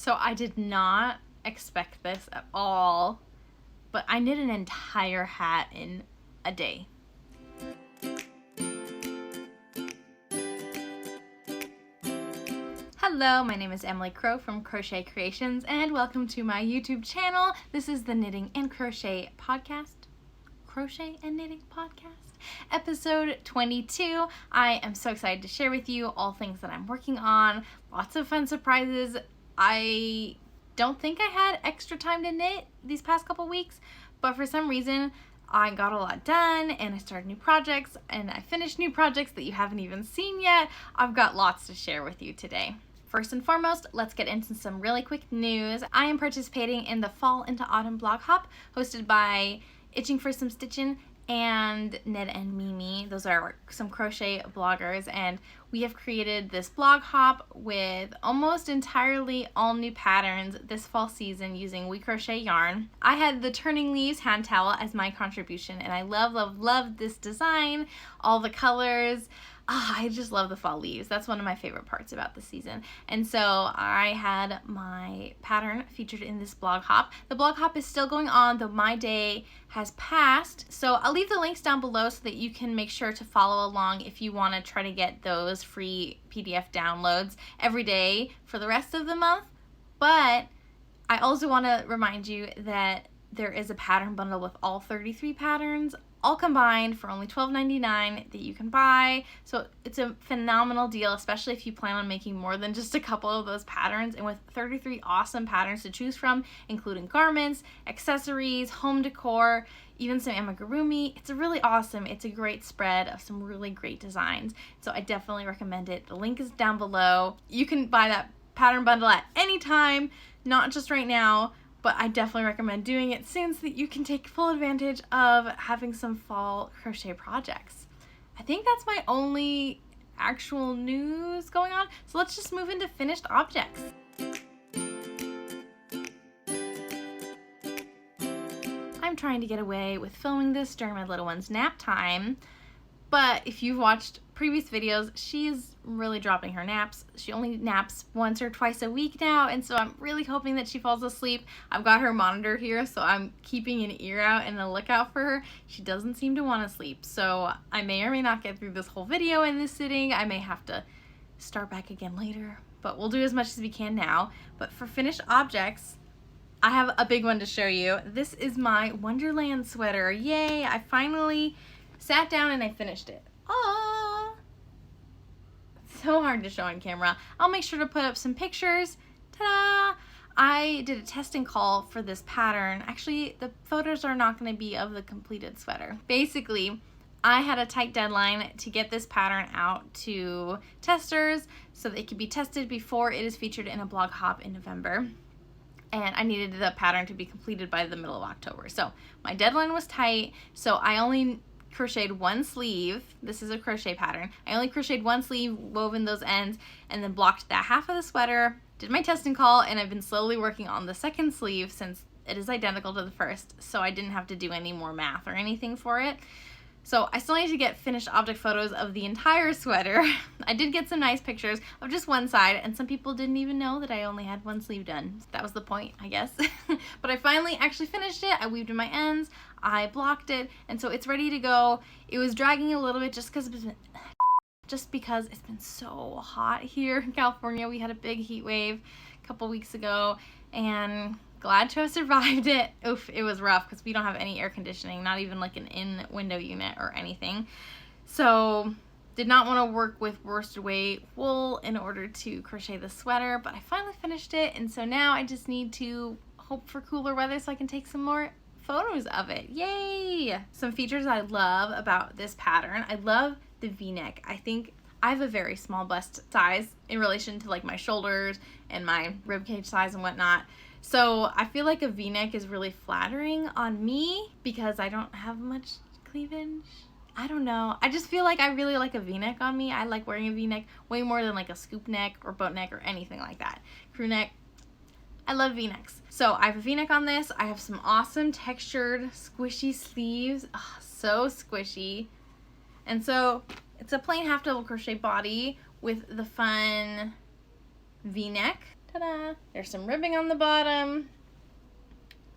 So I did not expect this at all, but I knit an entire hat in a day. Hello, my name is Emily Crow from Crochet Creations, and welcome to my YouTube channel. This is the Knitting and Crochet podcast. Crochet and Knitting podcast, episode 22. I am so excited to share with you all things that I'm working on, lots of fun surprises. I don't think I had extra time to knit these past couple weeks, but for some reason I got a lot done and I started new projects and I finished new projects that you haven't even seen yet. I've got lots to share with you today. First and foremost, let's get into some really quick news. I am participating in the Fall into Autumn blog hop hosted by Itching for Some Stitchin' and Ned and Mimi. Those are some crochet bloggers, and we have created this blog hop with almost entirely all new patterns this fall season using WeCrochet yarn. I had the Turning Leaves hand towel as my contribution, and I love this design, all the colors. I just love the fall leaves. That's one of my favorite parts about the season. And so I had my pattern featured in this blog hop. The blog hop is still going on, though my day has passed. So I'll leave the links down below so that you can make sure to follow along if you want to try to get those free PDF downloads every day for the rest of the month. But I also want to remind you that there is a pattern bundle with all 33 patterns, all combined for only $12.99 that you can buy. So it's a phenomenal deal, especially if you plan on making more than just a couple of those patterns. And with 33 awesome patterns to choose from, including garments, accessories, home decor, even some amigurumi, it's really awesome. It's a great spread of some really great designs. So I definitely recommend it. The link is down below. You can buy that pattern bundle at any time, not just right now, but I definitely recommend doing it soon so that you can take full advantage of having some fall crochet projects. I think that's my only actual news going on, so let's just move into finished objects. I'm trying to get away with filming this during my little one's nap time, but if you've watched previous videos, she's really dropping her naps. She only naps once or twice a week now, and so I'm really hoping that she falls asleep. I've got her monitor here, so I'm keeping an ear out and a lookout for her. She doesn't seem to want to sleep, so I may or may not get through this whole video in this sitting. I may have to start back again later, but we'll do as much as we can now. But for finished objects, I have a big one to show you. This is my Wonderland sweater. Yay! I finally sat down and I finished it. Oh, so hard to show on camera. I'll make sure to put up some pictures. Ta-da! I did a testing call for this pattern. Actually, the photos are not going to be of the completed sweater. Basically, I had a tight deadline to get this pattern out to testers so that it could be tested before it is featured in a blog hop in November. And I needed the pattern to be completed by the middle of October. So my deadline was tight, so I only crocheted one sleeve. This is a crochet pattern. I only crocheted one sleeve, woven those ends, and then blocked that half of the sweater, did my testing call, and I've been slowly working on the second sleeve since it is identical to the first, so I didn't have to do any more math or anything for it. So I still need to get finished object photos of the entire sweater. I did get some nice pictures of just one side, and some people didn't even know that I only had one sleeve done. That was the point, I guess. But I finally actually finished it. I weaved in my ends, I blocked it, and so it's ready to go. It was dragging a little bit just because it's been so hot here in California. We had a big heat wave a couple weeks ago, and glad to have survived it. Oof, it was rough because we don't have any air conditioning, not even like an in-window unit or anything. So did not want to work with worsted weight wool in order to crochet the sweater, but I finally finished it, and so now I just need to hope for cooler weather so I can take some more photos of it. Yay! Some features I love about this pattern. I love the V-neck. I think I have a very small bust size in relation to like my shoulders and my ribcage size and whatnot. So I feel like a V-neck is really flattering on me because I don't have much cleavage. I don't know. I just feel like I really like a V-neck on me. I like wearing a V-neck way more than like a scoop neck or boat neck or anything like that. Crew neck. I love V-necks. So I have a V-neck on this. I have some awesome textured squishy sleeves. Oh, so squishy. And so it's a plain half double crochet body with the fun V-neck. Ta-da! There's some ribbing on the bottom,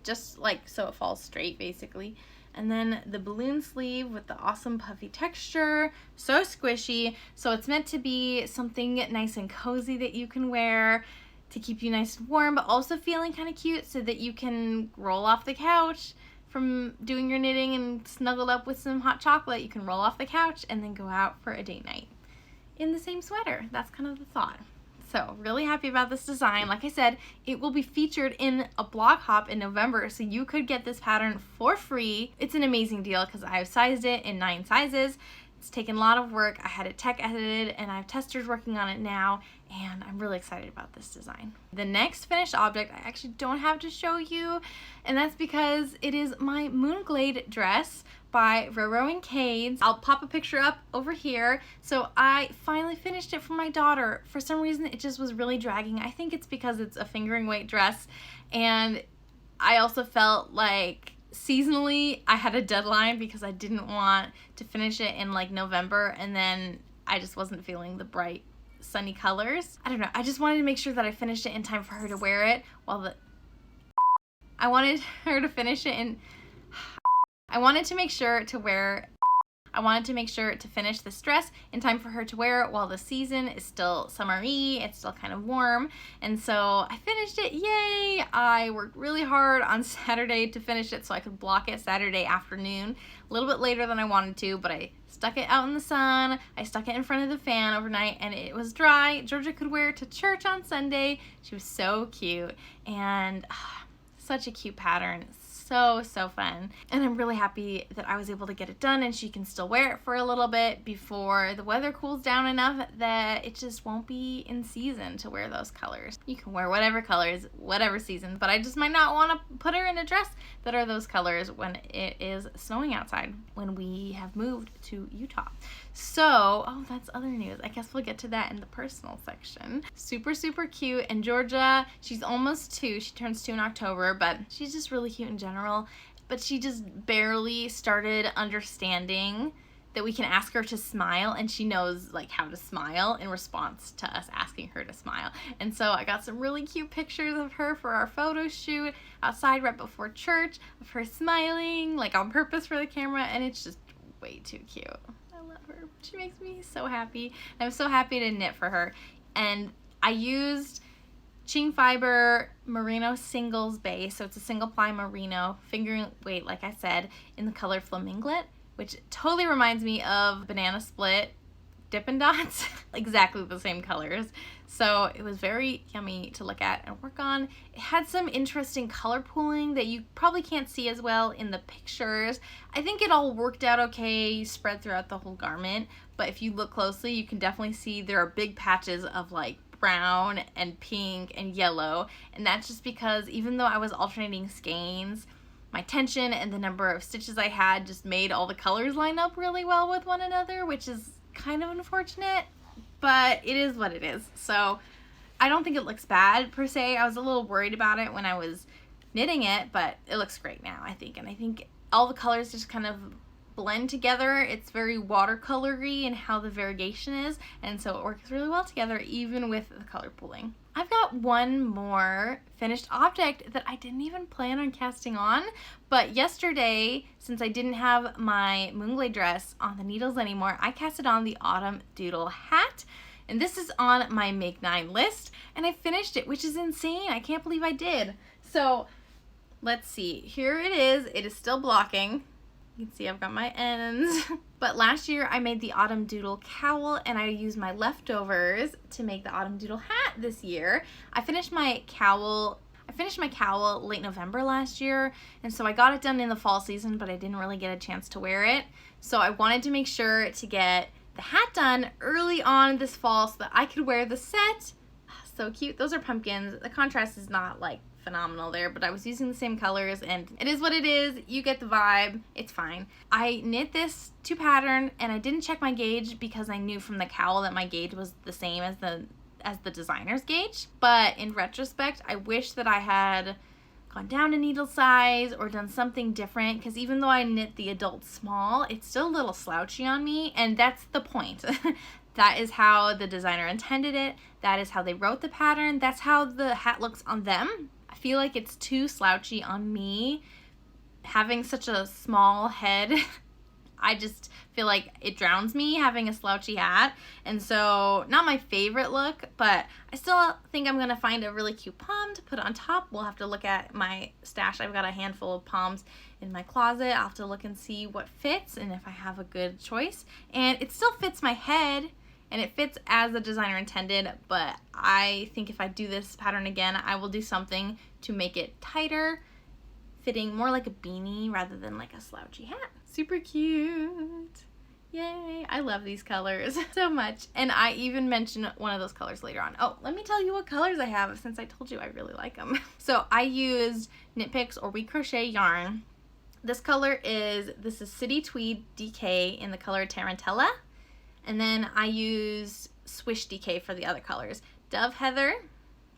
just like so it falls straight basically. And then the balloon sleeve with the awesome puffy texture, so squishy. So it's meant to be something nice and cozy that you can wear to keep you nice and warm, but also feeling kind of cute so that you can roll off the couch from doing your knitting and snuggled up with some hot chocolate. You can roll off the couch and then go out for a date night in the same sweater. That's kind of the thought. So really happy about this design. Like I said, it will be featured in a blog hop in November, so you could get this pattern for free. It's an amazing deal because I've sized it in 9 sizes. It's taken a lot of work. I had it tech edited and I have testers working on it now, and I'm really excited about this design. The next finished object I actually don't have to show you, and that's because it is my Moonglade dress by Roro and Cades. I'll pop a picture up over here. So I finally finished it for my daughter. For some reason it just was really dragging. I think it's because it's a fingering weight dress, and I also felt like seasonally I had a deadline because I didn't want to finish it in like November, and then I just wasn't feeling the bright sunny colors. I don't know, I just wanted to make sure that I finished it in time for her to wear it while I wanted to make sure to finish this dress in time for her to wear it while the season is still summery, it's still kind of warm, and so I finished it, yay! I worked really hard on Saturday to finish it so I could block it Saturday afternoon, a little bit later than I wanted to, but I stuck it out in the sun, I stuck it in front of the fan overnight, and it was dry. Georgia could wear it to church on Sunday. She was so cute, and such a cute pattern. So fun, and I'm really happy that I was able to get it done and she can still wear it for a little bit before the weather cools down enough that it just won't be in season to wear those colors. You can wear whatever colors, whatever season, but I just might not want to put her in a dress that are those colors when it is snowing outside, when we have moved to Utah. So, oh, that's other news. I guess we'll get to that in the personal section. Super cute, and Georgia, she's almost 2. She turns 2 in October, but she's just really cute in general. But she just barely started understanding that we can ask her to smile, and she knows like how to smile in response to us asking her to smile. And so I got some really cute pictures of her for our photo shoot outside right before church of her smiling like on purpose for the camera, and it's just way too cute. I love her. She makes me so happy. I'm so happy to knit for her. And I used Ching Fiber Merino Singles Base, so it's a single ply merino, fingering weight like I said, in the color Flaminglet, which totally reminds me of Banana Split Dippin' Dots. Exactly the same colors. So it was very yummy to look at and work on. It had some interesting color pooling that you probably can't see as well in the pictures. I think it all worked out okay, spread throughout the whole garment, but if you look closely, you can definitely see there are big patches of like brown and pink and yellow, and that's just because even though I was alternating skeins, my tension and the number of stitches I had just made all the colors line up really well with one another, which is kind of unfortunate, but it is what it is. So I don't think it looks bad per se. I was a little worried about it when I was knitting it, but it looks great now, I think. And I think all the colors just kind of blend together. It's very watercolory in how the variegation is, and so it works really well together even with the color pooling. I've got one more finished object that I didn't even plan on casting on, but yesterday, since I didn't have my Moonglade dress on the needles anymore, I casted on the Autumn Doodle hat, and this is on my Make 9 list, and I finished it, which is insane. I can't believe I did. So let's see, here it is. It is still blocking. You can see I've got my ends. But last year I made the Autumn Doodle cowl, and I used my leftovers to make the Autumn Doodle hat this year. I finished my cowl late November last year, and so I got it done in the fall season, but I didn't really get a chance to wear it. So I wanted to make sure to get the hat done early on this fall so that I could wear the set. So cute. Those are pumpkins. The contrast is not like phenomenal there, but I was using the same colors, and it is what it is. You get the vibe. It's fine. I knit this to pattern, and I didn't check my gauge because I knew from the cowl that my gauge was the same as the designer's gauge. But in retrospect, I wish that I had gone down a needle size or done something different, because even though I knit the adult small, it's still a little slouchy on me, and that's the point. That is how the designer intended it. That is how they wrote the pattern. That's how the hat looks on them. I feel like it's too slouchy on me. Having such a small head, I just feel like it drowns me having a slouchy hat. And so, not my favorite look, but I still think I'm gonna find a really cute pom to put on top. We'll have to look at my stash. I've got a handful of poms in my closet. I'll have to look and see what fits and if I have a good choice. And it still fits my head and it fits as the designer intended, but I think if I do this pattern again, I will do something to make it tighter, fitting more like a beanie rather than like a slouchy hat. Super cute. Yay. I love these colors so much. And I even mentioned one of those colors later on. Oh, let me tell you what colors I have since I told you I really like them. So I used Knit Picks or WeCrochet yarn. This is City Tweed DK in the color Tarantella. And then I used Swish DK for the other colors. Dove Heather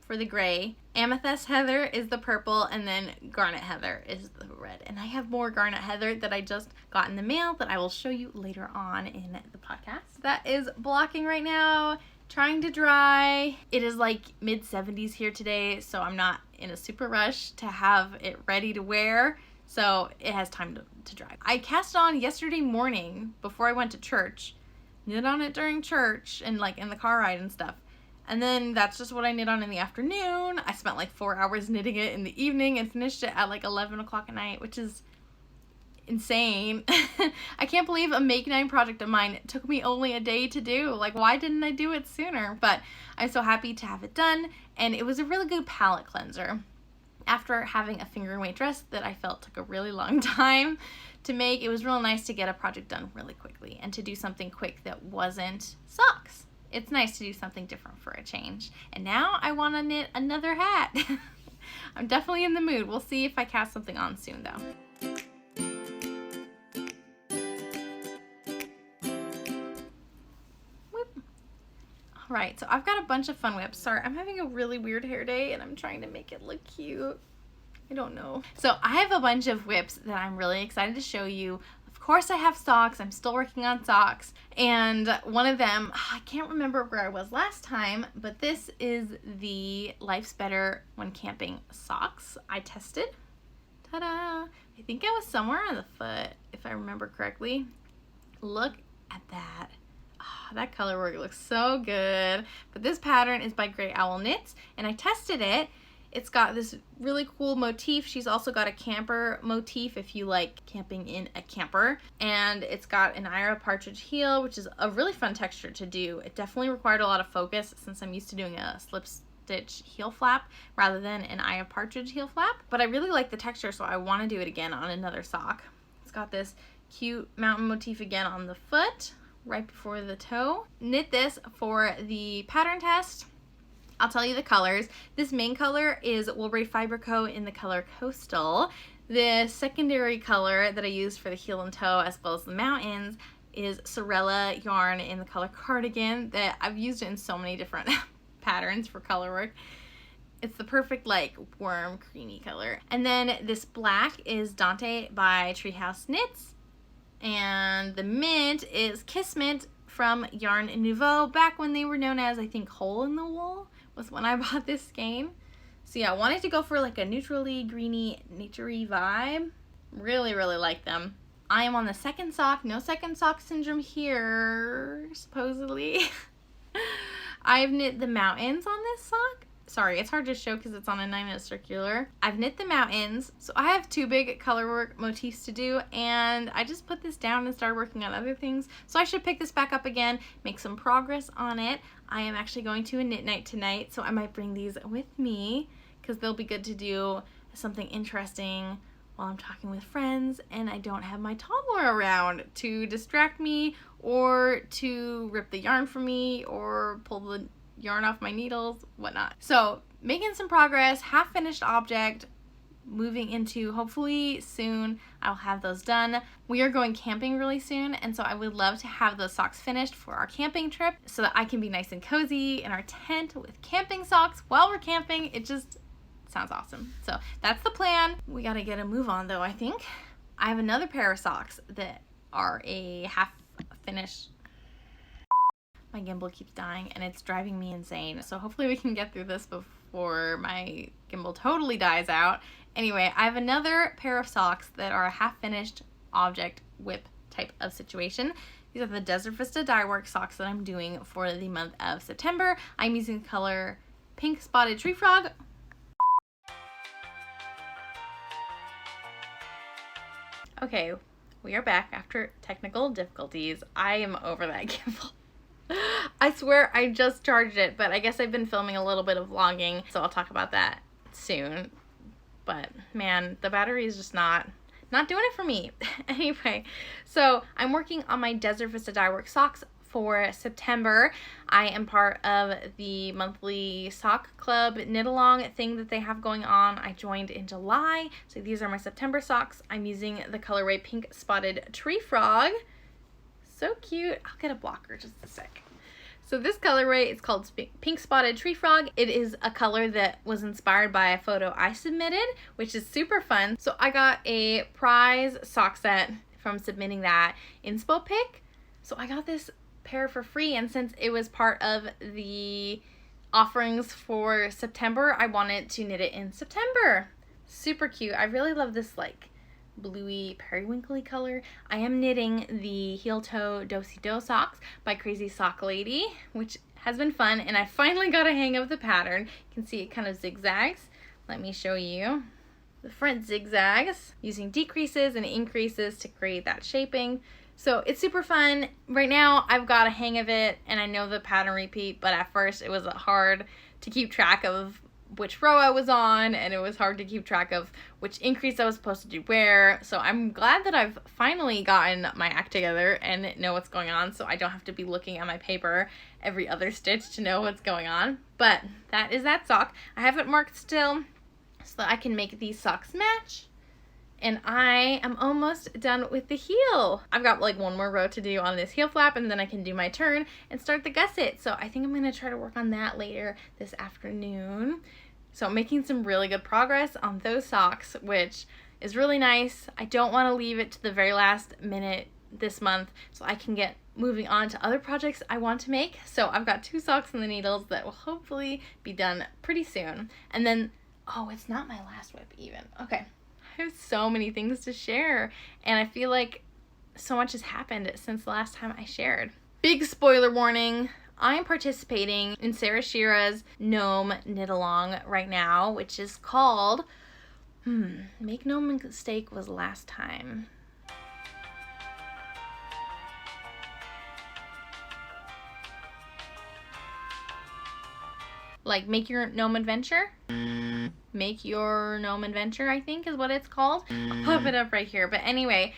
for the gray, Amethyst Heather is the purple, and then Garnet Heather is the red. And I have more Garnet Heather that I just got in the mail that I will show you later on in the podcast. That is blocking right now, trying to dry. It is like mid-70s here today, so I'm not in a super rush to have it ready to wear, so it has time to dry. I cast it on yesterday morning before I went to church, knit on it during church and like in the car ride and stuff. And then that's just what I knit on in the afternoon. I spent like 4 hours knitting it in the evening and finished it at like 11 o'clock at night, which is insane. I can't believe a Make 9 project of mine took me only a day to do. Like, why didn't I do it sooner? But I'm so happy to have it done, and it was a really good palette cleanser. After having a finger and weight dress that I felt took a really long time to make, it was real nice to get a project done really quickly and to do something quick that wasn't socks. It's nice to do something different for a change. And now I want to knit another hat. I'm definitely in the mood. We'll see if I cast something on soon though. Whoop. All right, so I've got a bunch of fun whips. Sorry, I'm having a really weird hair day and I'm trying to make it look cute. I don't know. So I have a bunch of whips that I'm really excited to show you. Of course I have socks. I'm still working on socks. And one of them, I can't remember where I was last time, but this is the Life's Better When Camping socks I tested. Ta-da! I think I was somewhere on the foot, if I remember correctly. Look at that. Oh, that color work looks so good. But this pattern is by Grey Owl Knits, and I tested it. It's got this really cool motif. She's also got a camper motif if you like camping in a camper. And it's got an Ira partridge heel, which is a really fun texture to do. It definitely required a lot of focus since I'm used to doing a slip stitch heel flap rather than an Ira partridge heel flap. But I really like the texture, so I want to do it again on another sock. It's got this cute mountain motif again on the foot, right before the toe. Knit this for the pattern test. I'll tell you the colors. This main color is Woolbury Fiber Co. in the color Coastal. The secondary color that I used for the heel and toe as well as the mountains is Sorella yarn in the color Cardigan that I've used it in so many different patterns for color work. It's the perfect like warm creamy color. And then this black is Dante by Treehouse Knits. And the mint is Kiss Mint from Yarn Nouveau, back when they were known as, I think, Hole in the Wool was when I bought this skein. So yeah, I wanted to go for like a neutrally greeny, naturey vibe. Really, really like them. I am on the second sock. No second sock syndrome here, supposedly. I've knit the mountains on this sock. Sorry, it's hard to show because it's on a 9-inch circular. I've knit the mountains, so I have 2 big color work motifs to do, and I just put this down and started working on other things. So I should pick this back up again, make some progress on it. I am actually going to a knit night tonight, so I might bring these with me because they'll be good to do something interesting while I'm talking with friends and I don't have my toddler around to distract me or to rip the yarn from me or pull the yarn off my needles, whatnot. So making some progress, half finished object, moving into hopefully soon I'll have those done. We are going camping really soon, and so I would love to have those socks finished for our camping trip so that I can be nice and cozy in our tent with camping socks while we're camping. It just sounds awesome. So that's the plan. We gotta get a move on though, I think. I have another pair of socks that are a half finished. My gimbal keeps dying and it's driving me insane. So hopefully we can get through this before my gimbal totally dies out. Anyway, I have another pair of socks that are a half-finished object whip type of situation. These are the Desert Vista dye work socks that I'm doing for the month of September. I'm using the color Pink Spotted Tree Frog. Okay, we are back after technical difficulties. I am over that gimbal. I swear I just charged it, but I guess I've been filming a little bit of vlogging, so I'll talk about that soon. But man, the battery is just not doing it for me. Anyway, so I'm working on my Desert Vista dye work socks for September. I am part of the monthly sock club knit along thing that they have going on. I joined in July, so these are my September socks. I'm using the colorway Pink Spotted Tree Frog. So cute. I'll get a blocker just a sec. So this colorway is called Pink Spotted Tree Frog. It is a color that was inspired by a photo I submitted, which is super fun. So I got a prize sock set from submitting that inspo pic. So I got this pair for free, and since it was part of the offerings for September, I wanted to knit it in September. Super cute. I really love this like bluey periwinkly color. I am knitting the heel toe do-si-do socks by Crazy Sock Lady, which has been fun, and I finally got a hang of the pattern. You can see it kind of zigzags. Let me show you. The front zigzags using decreases and increases to create that shaping. So it's super fun. Right now I've got a hang of it and I know the pattern repeat, but at first it was hard to keep track of which row I was on, and it was hard to keep track of which increase I was supposed to do where. So I'm glad that I've finally gotten my act together and know what's going on, so I don't have to be looking at my paper every other stitch to know what's going on. But that is that sock. I have it marked still so that I can make these socks match. And I am almost done with the heel. I've got like one more row to do on this heel flap, and then I can do my turn and start the gusset. So I think I'm gonna try to work on that later this afternoon. So I'm making some really good progress on those socks, which is really nice. I don't wanna leave it to the very last minute this month so I can get moving on to other projects I want to make. So I've got 2 socks on the needles that will hopefully be done pretty soon. And then, oh, it's not my last whip even. Okay. I have so many things to share, and I feel like so much has happened since the last time I shared. Big spoiler warning, I'm participating in Sarah Shira's Gnome Knit Along right now, which is called, Make No Mistake Was Last Time. Like Make Your Gnome Adventure? Make Your Gnome Adventure, I think is what it's called. I'll pop it up right here. But anyway,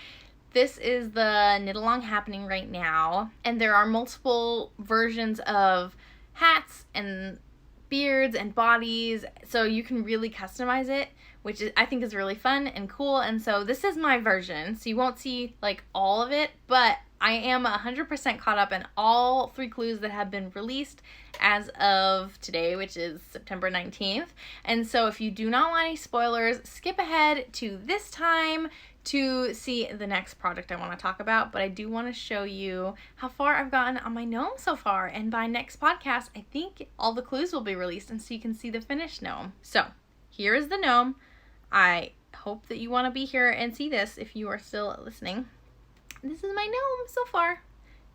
this is the knit along happening right now, and there are multiple versions of hats and beards and bodies, so you can really customize it, which I think is really fun and cool. And so this is my version, so you won't see like all of it, but I am 100% caught up in all 3 clues that have been released as of today, which is September 19th. And so if you do not want any spoilers, skip ahead to this time to see the next project I want to talk about. But I do want to show you how far I've gotten on my gnome so far. And by next podcast, I think all the clues will be released, and so you can see the finished gnome. So here is the gnome. I hope that you want to be here and see this if you are still listening. This is my gnome so far.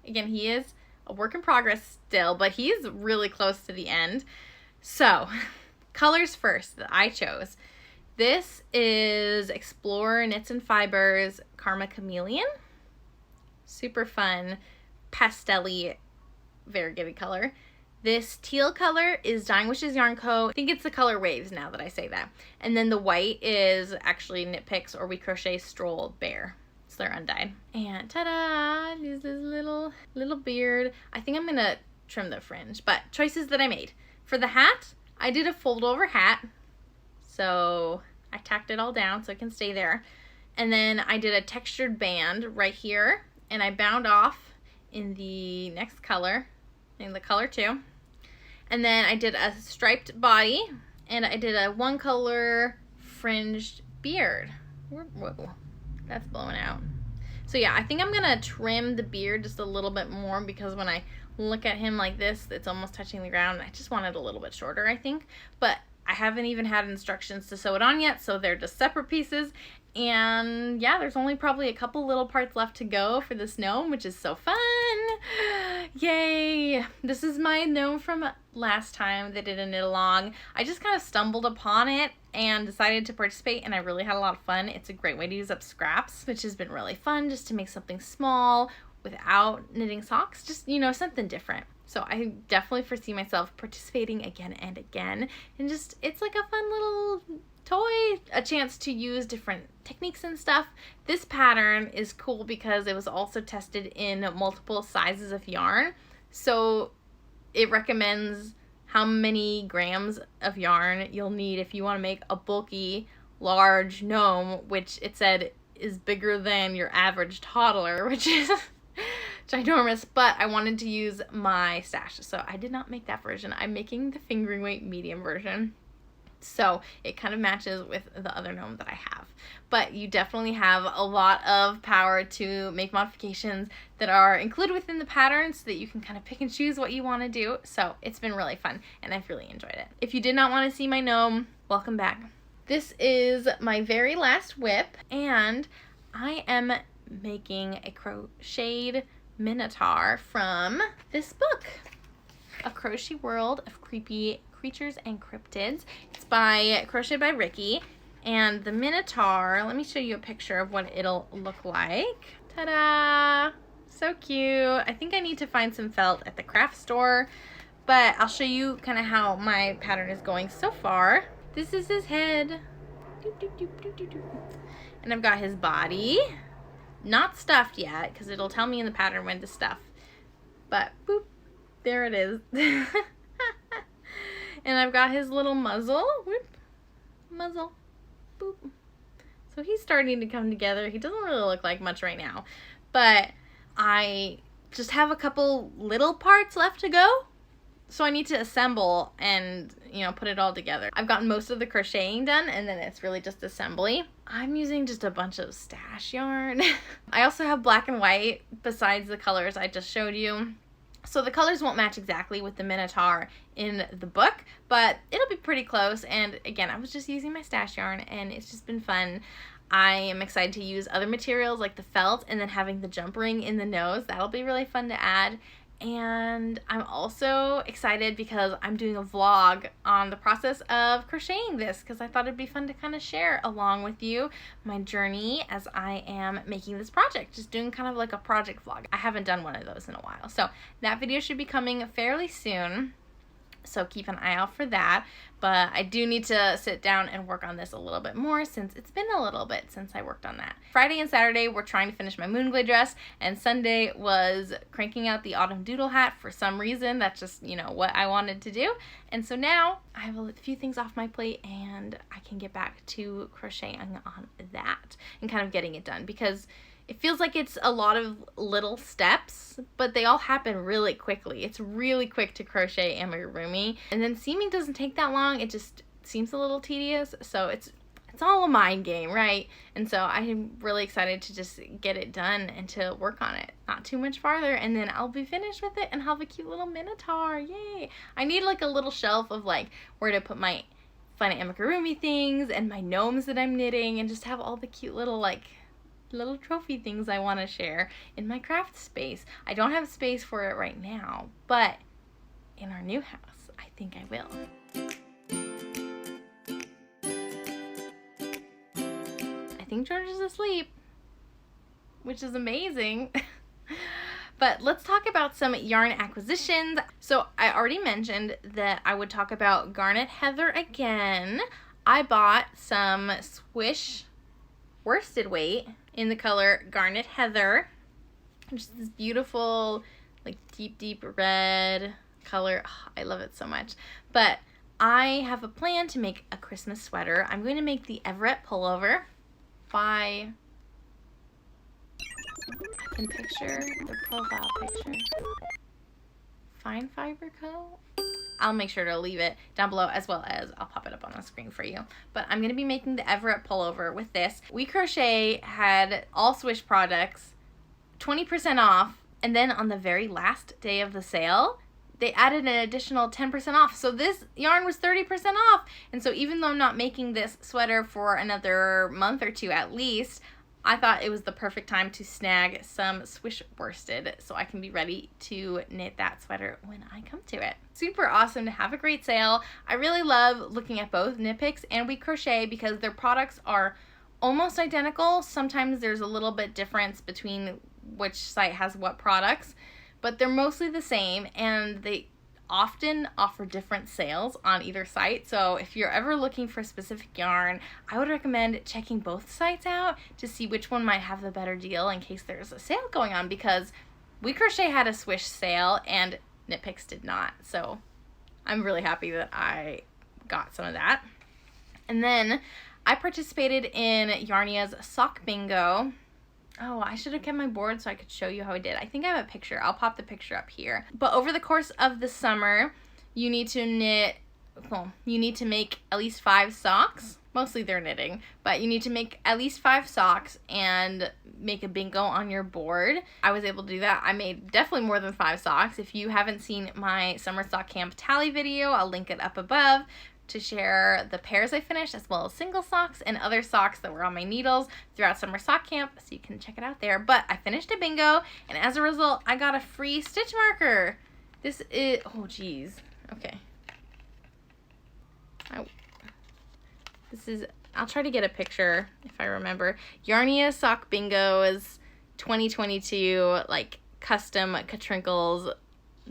Again, he is a work in progress still, but he's really close to the end. So, colors first that I chose. This is Explorer Knits and Fibers Karma Chameleon. Super fun, pastel-y, variegated color. This teal color is Dying Wishes Yarn Co. I think it's the color Waves now that I say that. And then the white is actually Knit Picks or WeCrochet Stroll Bear. So they're undyed. And ta-da! There's this little beard. I think I'm gonna trim the fringe, but choices that I made. For the hat, I did a fold over hat. So I tacked it all down so it can stay there. And then I did a textured band right here, and I bound off in the next color, in the color 2. And then I did a striped body, and I did a 1 color fringed beard. Whoa, that's blowing out. So yeah, I think I'm gonna trim the beard just a little bit more, because when I look at him like this. It's almost touching the ground. I just want it a little bit shorter, I think. But I haven't even had instructions to sew it on yet, so they're just separate pieces. And yeah, there's only probably a couple little parts left to go for this gnome, which is so fun. Yay! This is my gnome from last time that did a knit along. I just kind of stumbled upon it and decided to participate, and I really had a lot of fun. It's a great way to use up scraps, which has been really fun, just to make something small without knitting socks, just, you know, something different. So I definitely foresee myself participating again and again, and just, it's like a fun little toy, a chance to use different techniques and stuff. This pattern is cool because it was also tested in multiple sizes of yarn, so it recommends how many grams of yarn you'll need if you want to make a bulky, large gnome, which it said is bigger than your average toddler, which is ginormous, but I wanted to use my stash, so I did not make that version. I'm making the fingering weight medium version, so it kind of matches with the other gnome that I have. But you definitely have a lot of power to make modifications that are included within the pattern so that you can kind of pick and choose what you want to do. So it's been really fun, and I've really enjoyed it. If you did not want to see my gnome, welcome back. This is my very last whip, and I am making a crocheted minotaur from this book, A Crochet World of Creepy Creatures and Cryptids. It's by Crochet by Ricky, and the minotaur, let me show you a picture of what it'll look like. Ta-da! So cute. I think I need to find some felt at the craft store, but I'll show you kind of how my pattern is going so far. This is his head. Doop, doop, doop, doop, doop, doop. And I've got his body. Not stuffed yet, because it'll tell me in the pattern when to stuff. But, boop, there it is. And I've got his little muzzle. Whoop, muzzle. Boop. So he's starting to come together. He doesn't really look like much right now. But I just have a couple little parts left to go. So I need to assemble and, you know, put it all together. I've gotten most of the crocheting done, and then it's really just assembly. I'm using just a bunch of stash yarn. I also have black and white besides the colors I just showed you. So the colors won't match exactly with the minotaur in the book, but it'll be pretty close. And again, I was just using my stash yarn, and it's just been fun. I am excited to use other materials like the felt, and then having the jump ring in the nose. That'll be really fun to add. And I'm also excited because I'm doing a vlog on the process of crocheting this, because I thought it'd be fun to kind of share along with you my journey as I am making this project, just doing kind of like a project vlog. I haven't done one of those in a while, so that video should be coming fairly soon. So keep an eye out for that. But I do need to sit down and work on this a little bit more, since it's been a little bit since I worked on that. Friday and Saturday we're trying to finish my Moonglow dress, and Sunday was cranking out the autumn doodle hat for some reason. That's just, you know, what I wanted to do. And so now I have a few things off my plate, and I can get back to crocheting on that and kind of getting it done, because it feels like it's a lot of little steps, but they all happen really quickly. It's really quick to crochet amigurumi, and then seaming doesn't take that long. It just seems a little tedious, so it's all a mind game, right? And so I'm really excited to just get it done and to work on it not too much farther, and then I'll be finished with it and have a cute little minotaur. Yay! I need like a little shelf of like where to put my fun amigurumi things and my gnomes that I'm knitting, and just have all the cute little like little trophy things I want to share in my craft space. I don't have space for it right now, but in our new house, I think I will. I think George is asleep, which is amazing. But let's talk about some yarn acquisitions. So I already mentioned that I would talk about Garnet Heather again. I bought some Swish worsted weight in the color Garnet Heather, which is this beautiful, like deep red color. Oh, I love it so much. But I have a plan to make a Christmas sweater. I'm going to make the Everett pullover by, I can picture the profile picture, Fine Fiber Co. I'll make sure to leave it down below, as well as I'll pop it up on the screen for you. But I'm going to be making the Everett pullover with this. WeCrochet had all Swish products 20% off And then on the very last day of the sale, they added an additional 10% off. So this yarn was 30% off. And so even though I'm not making this sweater for another month or two at least, I thought it was the perfect time to snag some swish worsted so I can be ready to knit that sweater when I come to it. Super awesome to have a great sale. I really love looking at both Knit Picks and WeCrochet because their products are almost identical. Sometimes there's a little bit difference between which site has what products, but they're mostly the same, and they often offer different sales on either site. So if you're ever looking for a specific yarn, I would recommend checking both sites out to see which one might have the better deal in case there's a sale going on, because WeCrochet had a swish sale and Knit Picks did not. So I'm really happy that I got some of that. And then I participated in Yarnia's sock bingo. Oh, I should have kept my board so I could show you how I did. I think I have a picture. I'll pop the picture up here. But over the course of the summer, you need to make at least 5 socks. Mostly they're knitting, but you need to make at least 5 socks and make a bingo on your board. I was able to do that. I made definitely more than 5 socks. If you haven't seen my summer sock camp tally video, I'll link it up above to share the pairs I finished as well as single socks and other socks that were on my needles throughout summer sock camp, so you can check it out there. But I finished a bingo, and as a result I got a free stitch marker. This is, oh geez, okay, I'll try to get a picture if I remember. Yarnie Sock Bingo is 2022 like custom Katrinkles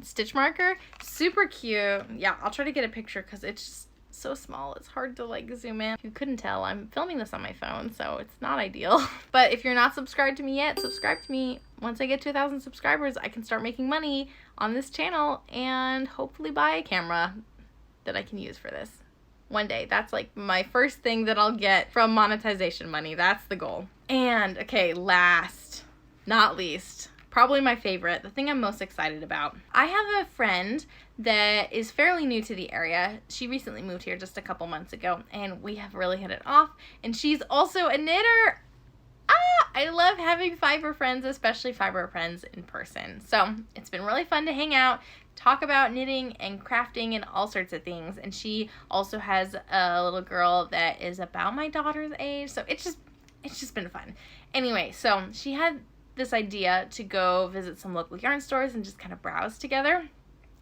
stitch marker. Super cute. Yeah, I'll try to get a picture because it's just so small. It's hard to like zoom in. If you couldn't tell, I'm filming this on my phone, so it's not ideal. But if you're not subscribed to me yet, subscribe to me. Once I get to 1,000 subscribers, I can start making money on this channel and hopefully buy a camera that I can use for this one day. That's like my first thing that I'll get from monetization money. That's the goal. And okay, last, not least, probably my favorite, the thing I'm most excited about. I have a friend that is fairly new to the area. She recently moved here just a couple months ago, and we have really hit it off. And she's also a knitter. I love having fiber friends, especially fiber friends in person. So it's been really fun to hang out, talk about knitting and crafting and all sorts of things. And she also has a little girl that is about my daughter's age, so it's just been fun. Anyway, so she had this idea to go visit some local yarn stores and just kind of browse together.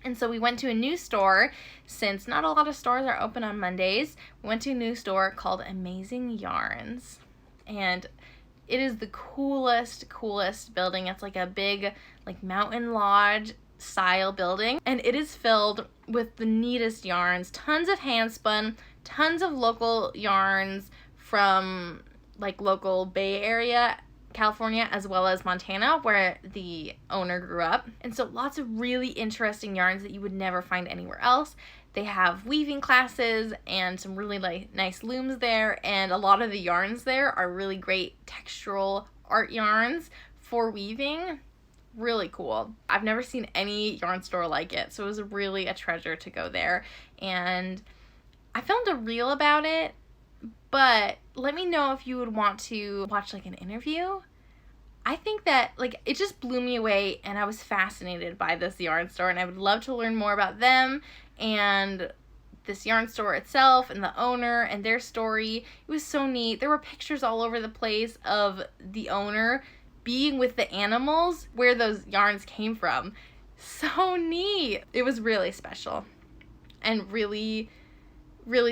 And so we went to a new store. Since not a lot of stores are open on Mondays, we went to a new store called Amazing Yarns. And it is the coolest building. It's like a big like mountain lodge style building, and it is filled with the neatest yarns, tons of hand spun, tons of local yarns from like local Bay Area California as well as Montana, where the owner grew up. And so lots of really interesting yarns that you would never find anywhere else. They have weaving classes and some really nice looms there, and a lot of the yarns there are really great textural art yarns for weaving. Really cool. I've never seen any yarn store like it, so it was really a treasure to go there. And I filmed a reel about it, but let me know if you would want to watch like an interview. I think that like it just blew me away, and I was fascinated by this yarn store, and I would love to learn more about them and this yarn store itself and the owner and their story. It was so neat. There were pictures all over the place of the owner being with the animals where those yarns came from. So neat. It was really special and really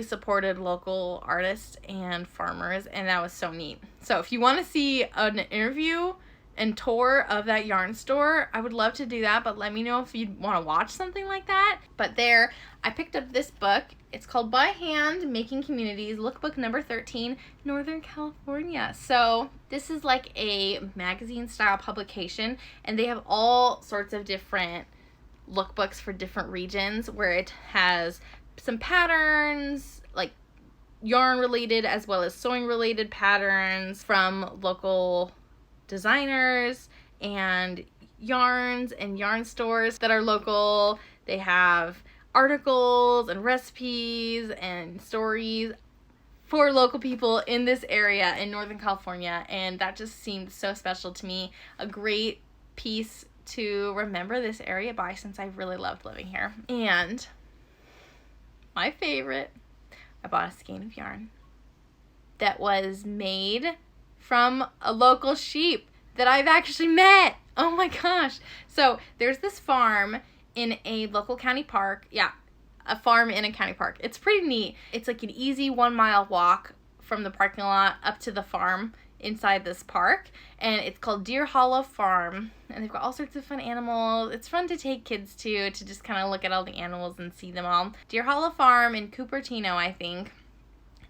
supported local artists and farmers, and that was so neat. So if you want to see an interview and tour of that yarn store, I would love to do that, but let me know if you'd want to watch something like that. But there, I picked up this book. It's called By Hand, Making Communities, Lookbook number 13, Northern California. So this is like a magazine style publication, and they have all sorts of different lookbooks for different regions where it has some patterns, like yarn related as well as sewing related patterns from local designers and yarns and yarn stores that are local. They have articles and recipes and stories for local people in this area in Northern California, and that just seemed so special to me. A great piece to remember this area by, since I've really loved living here. And my favorite, I bought a skein of yarn that was made from a local sheep that I've actually met. Oh my gosh. So there's this farm in a local county park. Yeah, a farm in a county park. It's pretty neat. It's like an easy 1 mile walk from the parking lot up to the farm inside this park, and it's called Deer Hollow Farm, and they've got all sorts of fun animals. It's fun to take kids to just kind of look at all the animals and see them all. Deer Hollow Farm in Cupertino, I think.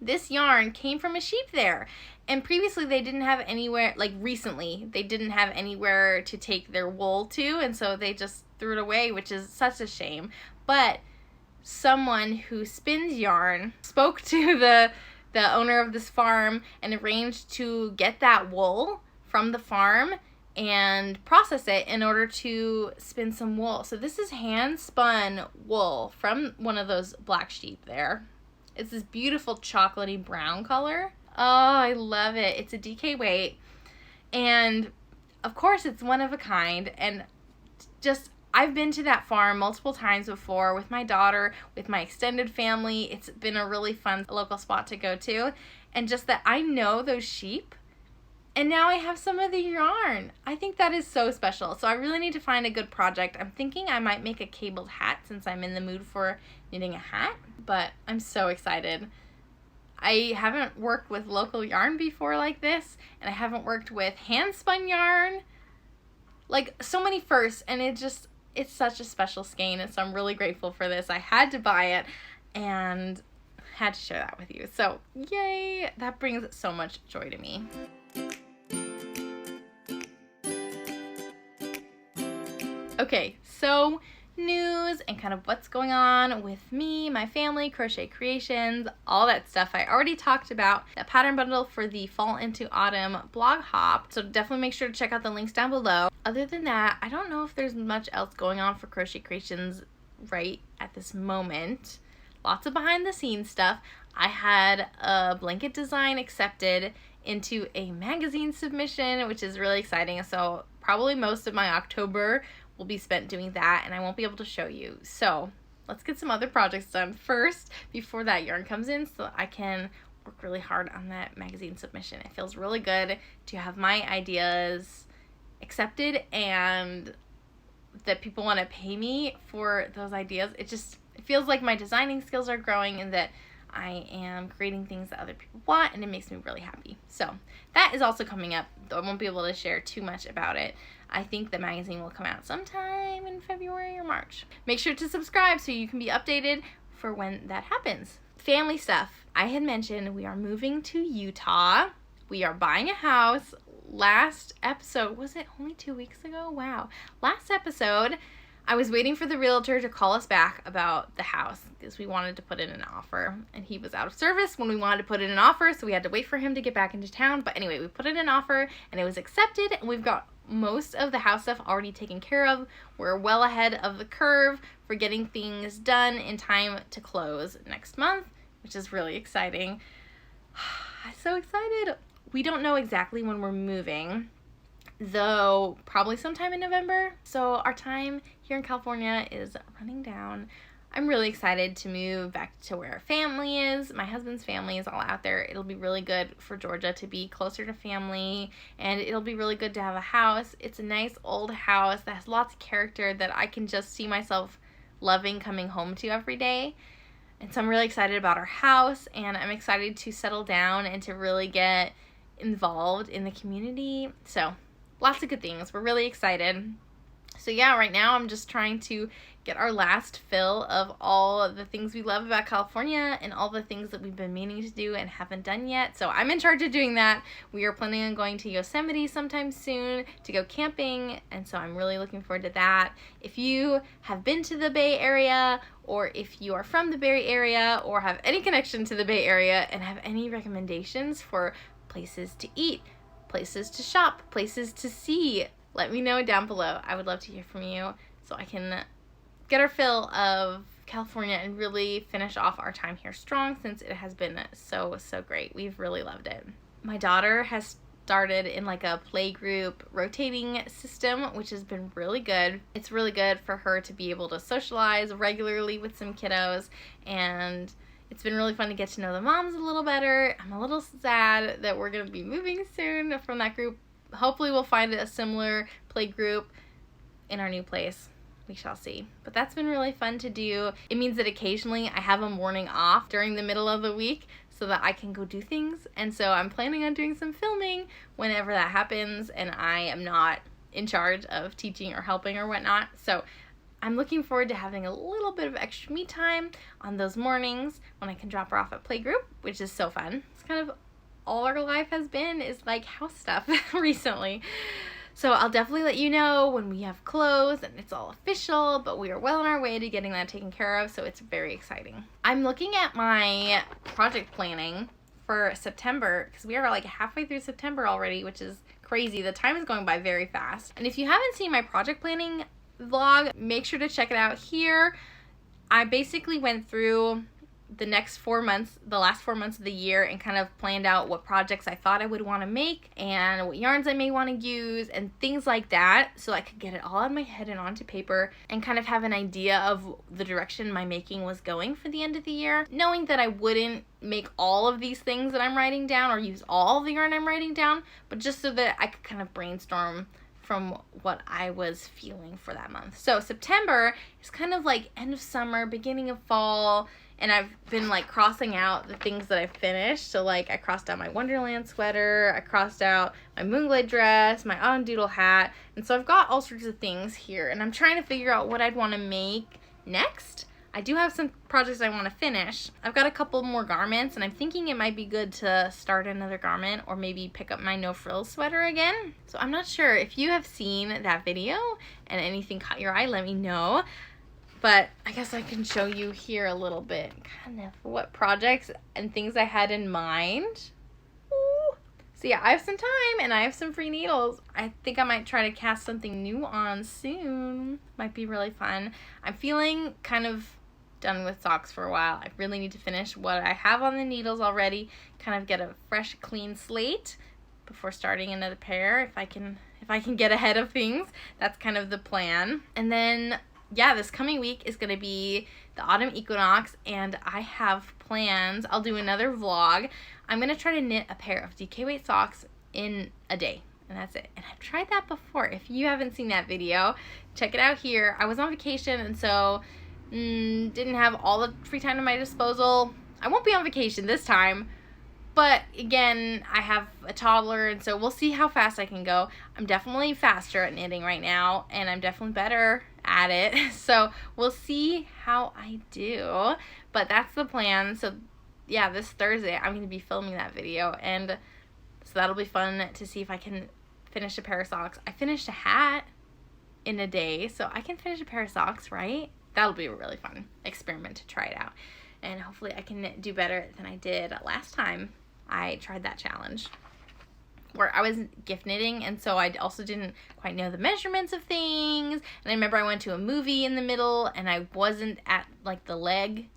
This yarn came from a sheep there, and previously they didn't have anywhere, like recently, they didn't have anywhere to take their wool to, and so they just threw it away, which is such a shame. But someone who spins yarn spoke to the owner of this farm and arranged to get that wool from the farm and process it in order to spin some wool. So this is hand spun wool from one of those black sheep there. It's this beautiful chocolatey brown color. Oh, I love it. It's a DK weight, and of course it's one of a kind, and just I've been to that farm multiple times before with my daughter, with my extended family. It's been a really fun local spot to go to. And just that I know those sheep, and now I have some of the yarn. I think that is so special. So I really need to find a good project. I'm thinking I might make a cabled hat, since I'm in the mood for knitting a hat. But I'm so excited. I haven't worked with local yarn before like this, and I haven't worked with hand spun yarn. Like, so many firsts, and it's such a special skein, and so I'm really grateful for this. I had to buy it and had to share that with you. So yay, that brings so much joy to me. Okay, so news and kind of what's going on with me, my family, Crochet Creations, all that stuff. I already talked about that pattern bundle for the Fall into Autumn blog hop, so definitely make sure to check out the links down below. Other than that, I don't know if there's much else going on for Crochet Creations right at this moment. Lots of behind the scenes stuff. I had a blanket design accepted into a magazine submission, which is really exciting. So probably most of my October will be spent doing that, and I won't be able to show you. So let's get some other projects done first before that yarn comes in, so I can work really hard on that magazine submission. It feels really good to have my ideas accepted and that people want to pay me for those ideas. It feels like my designing skills are growing, and that I am creating things that other people want, and it makes me really happy. So that is also coming up, though I won't be able to share too much about it. I think the magazine will come out sometime in February or March. Make sure to subscribe so you can be updated for when that happens. Family stuff. I had mentioned we are moving to Utah. We are buying a house. Last episode, was it only 2 weeks ago? Wow. Last episode, I was waiting for the realtor to call us back about the house because we wanted to put in an offer, and he was out of service when we wanted to put in an offer, so we had to wait for him to get back into town. But anyway, we put in an offer and it was accepted, and we've got most of the house stuff already taken care of. We're well ahead of the curve for getting things done in time to close next month, which is really exciting. I'm so excited. We don't know exactly when we're moving, though probably sometime in November. So our time here in California is running down. I'm really excited to move back to where our family is. My husband's family is all out there. It'll be really good for Georgia to be closer to family, and it'll be really good to have a house. It's a nice old house that has lots of character that I can just see myself loving coming home to every day. And so I'm really excited about our house, and I'm excited to settle down and to really get involved in the community. So lots of good things. We're really excited. So yeah, right now I'm just trying to get our last fill of all the things we love about California and all the things that we've been meaning to do and haven't done yet. So I'm in charge of doing that. We are planning on going to Yosemite sometime soon to go camping, and so I'm really looking forward to that. If you have been to the Bay Area, or if you are from the Bay Area or have any connection to the Bay Area and have any recommendations for places to eat, places to shop, places to see, let me know down below. I would love to hear from you so I can get our fill of California and really finish off our time here strong, since it has been so great. We've really loved it. My daughter has started in like a playgroup rotating system, which has been really good. It's really good for her to be able to socialize regularly with some kiddos, and it's been really fun to get to know the moms a little better. I'm a little sad that we're going to be moving soon from that group. Hopefully we'll find a similar play group in our new place. We shall see. But that's been really fun to do. It means that occasionally I have a morning off during the middle of the week so that I can go do things. And so I'm planning on doing some filming whenever that happens and I am not in charge of teaching or helping or whatnot. So I'm looking forward to having a little bit of extra me time on those mornings when I can drop her off at playgroup, which is so fun. It's kind of all our life has been, is like house stuff recently. So I'll definitely let you know when we have clothes and it's all official, but we are well on our way to getting that taken care of, so it's very exciting. I'm looking at my project planning for September because we are like halfway through September already, which is crazy. The time is going by very fast. And if you haven't seen my project planning vlog, make sure to check it out here. I basically went through the last 4 months of the year and kind of planned out what projects I thought I would want to make and what yarns I may want to use and things like that, so I could get it all in my head and onto paper and kind of have an idea of the direction my making was going for the end of the year, knowing that I wouldn't make all of these things that I'm writing down or use all the yarn I'm writing down, but just so that I could kind of brainstorm from what I was feeling for that month. So September is kind of like end of summer, beginning of fall, and I've been like crossing out the things that I finished. So like I crossed out my Wonderland sweater, I crossed out my Moonglade dress, my autumn doodle hat, and so I've got all sorts of things here, and I'm trying to figure out what I'd want to make next. I do have some projects I want to finish. I've got a couple more garments, and I'm thinking it might be good to start another garment or maybe pick up my no frills sweater again. So I'm not sure. If you have seen that video and anything caught your eye, let me know. But I guess I can show you here a little bit kind of what projects and things I had in mind. Ooh. So yeah, I have some time and I have some free needles. I think I might try to cast something new on soon. Might be really fun. I'm feeling kind of done with socks for a while. I really need to finish what I have on the needles already, kind of get a fresh, clean slate before starting another pair if I can get ahead of things. That's kind of the plan. And then yeah, this coming week is going to be the autumn equinox, and I have plans. I'll do another vlog. I'm going to try to knit a pair of DK weight socks in a day, and that's it. And I've tried that before. If you haven't seen that video, check it out here. I was on vacation, and so didn't have all the free time at my disposal. I won't be on vacation this time, but again, I have a toddler, and so we'll see how fast I can go. I'm definitely faster at knitting right now, and I'm definitely better at it, so we'll see how I do, but that's the plan. So yeah, this Thursday I'm going to be filming that video, and so that'll be fun to see if I can finish a pair of socks. I finished a hat in a day, so I can finish a pair of socks, right? That'll be a really fun experiment to try it out, and hopefully I can do better than I did last time I tried that challenge, where I was gift knitting, and so I also didn't quite know the measurements of things. And I remember I went to a movie in the middle, and I wasn't at like the leg,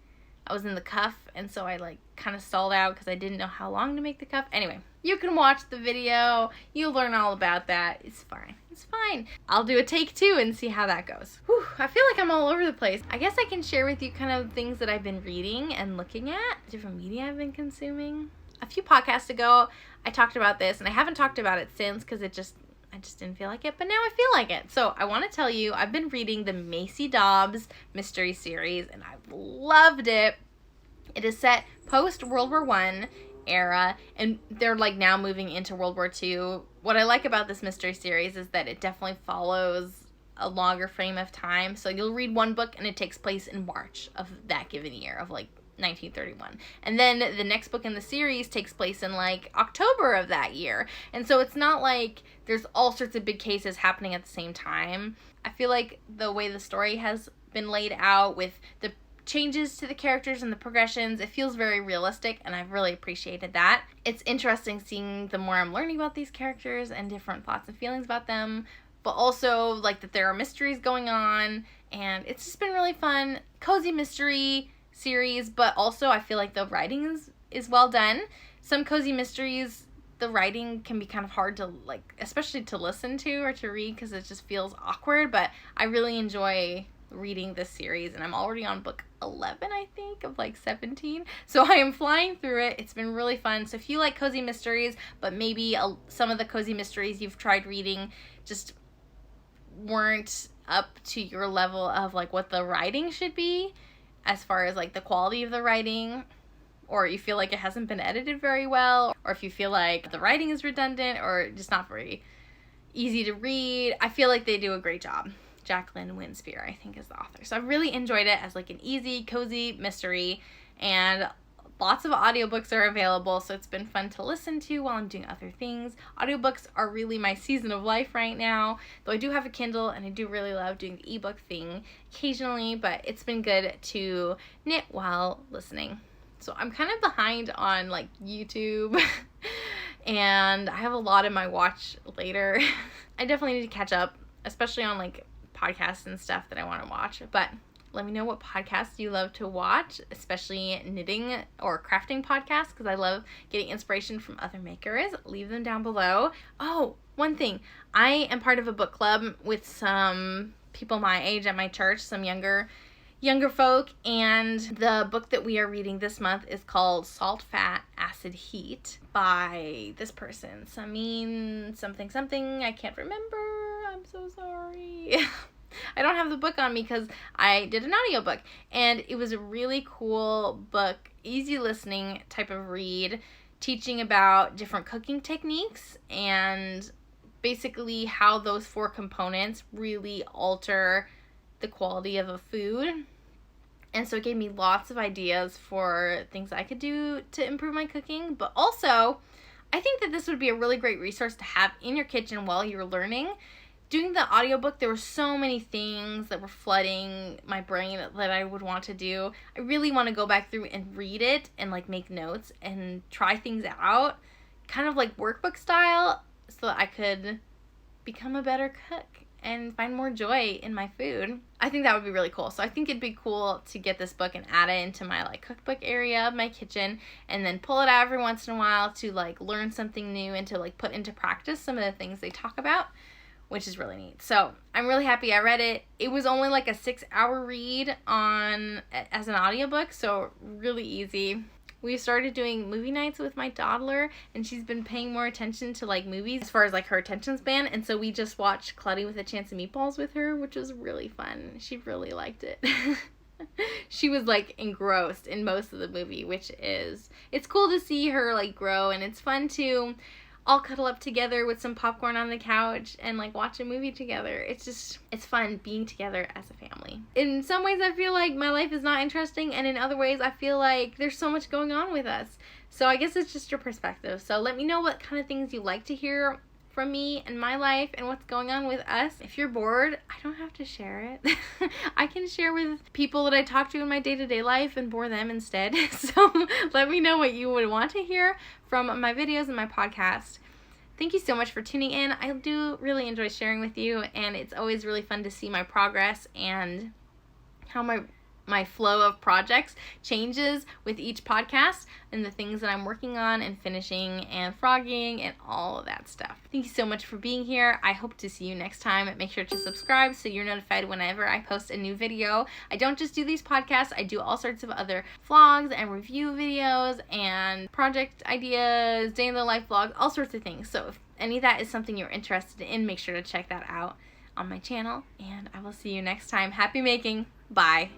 I was in the cuff, and so I like kind of stalled out because I didn't know how long to make the cuff. Anyway, you can watch the video, you'll learn all about that. It's fine, it's fine. I'll do a take 2 and see how that goes. Whew, I feel like I'm all over the place. I guess I can share with you kind of things that I've been reading and looking at, different media I've been consuming. A few podcasts ago, I talked about this, and I haven't talked about it since because I just didn't feel like it, but now I feel like it. So I want to tell you, I've been reading the Macy Dobbs mystery series, and I've loved it. It is set post-World War I era, and they're like now moving into World War II. What I like about this mystery series is that it definitely follows a longer frame of time. So you'll read one book, and it takes place in March of that given year, of like 1931, and then the next book in the series takes place in like October of that year. And so it's not like there's all sorts of big cases happening at the same time. I feel like the way the story has been laid out with the changes to the characters and the progressions, it feels very realistic, and I've really appreciated that. It's interesting seeing the more I'm learning about these characters and different thoughts and feelings about them, but also like that there are mysteries going on, and it's just been really fun. Cozy mystery series, but also I feel like the writing is well done. Some cozy mysteries the writing can be kind of hard to, like, especially to listen to or to read because it just feels awkward, but I really enjoy reading this series, and I'm already on book 11, I think, of like 17. So I am flying through it. It's been really fun. So if you like cozy mysteries, but maybe some of the cozy mysteries you've tried reading just weren't up to your level of like what the writing should be, as far as like the quality of the writing, or you feel like it hasn't been edited very well, or if you feel like the writing is redundant or just not very easy to read, I feel like they do a great job. Jacqueline Winspear, I think, is the author. So I really enjoyed it as like an easy, cozy mystery, and lots of audiobooks are available, so it's been fun to listen to while I'm doing other things. Audiobooks are really my season of life right now, though I do have a Kindle, and I do really love doing the ebook thing occasionally, but it's been good to knit while listening. So I'm kind of behind on like YouTube, and I have a lot in my watch later. I definitely need to catch up, especially on like podcasts and stuff that I want to watch. But let me know what podcasts you love to watch, especially knitting or crafting podcasts, because I love getting inspiration from other makers. Leave them down below. Oh, one thing. I am part of a book club with some people my age at my church, some younger folk, and the book that we are reading this month is called Salt, Fat, Acid, Heat by this person, Samin something. I can't remember. I'm so sorry. I don't have the book on me because I did an audiobook, and it was a really cool book, easy listening type of read, teaching about different cooking techniques and basically how those 4 components really alter the quality of a food. And so it gave me lots of ideas for things I could do to improve my cooking, but also I think that this would be a really great resource to have in your kitchen while you're learning. Doing the audiobook, there were so many things that were flooding my brain that I would want to do. I really want to go back through and read it and like make notes and try things out, kind of like workbook style, so that I could become a better cook and find more joy in my food. I think that would be really cool. So I think it'd be cool to get this book and add it into my like cookbook area of my kitchen, and then pull it out every once in a while to like learn something new and to like put into practice some of the things they talk about, which is really neat. So I'm really happy I read it. It was only like a 6-hour read as an audiobook, so really easy. We started doing movie nights with my toddler, and she's been paying more attention to like movies as far as like her attention span, and so we just watched Cloudy with a Chance of Meatballs with her, which was really fun. She really liked it. She was like engrossed in most of the movie, which is, it's cool to see her like grow, and it's fun to all cuddle up together with some popcorn on the couch and like watch a movie together. It's fun being together as a family. In some ways I feel like my life is not interesting, and in other ways I feel like there's so much going on with us. So I guess it's just your perspective. So let me know what kind of things you like to hear from me and my life and what's going on with us. If you're bored, I don't have to share it. I can share with people that I talk to in my day-to-day life and bore them instead. So let me know what you would want to hear from my videos and my podcast. Thank you so much for tuning in. I do really enjoy sharing with you, and it's always really fun to see my progress and how my flow of projects changes with each podcast and the things that I'm working on and finishing and frogging and all of that stuff. Thank you so much for being here. I hope to see you next time. Make sure to subscribe so you're notified whenever I post a new video. I don't just do these podcasts. I do all sorts of other vlogs and review videos and project ideas, day in the life vlog, all sorts of things. So if any of that is something you're interested in, make sure to check that out on my channel, and I will see you next time. Happy making. Bye.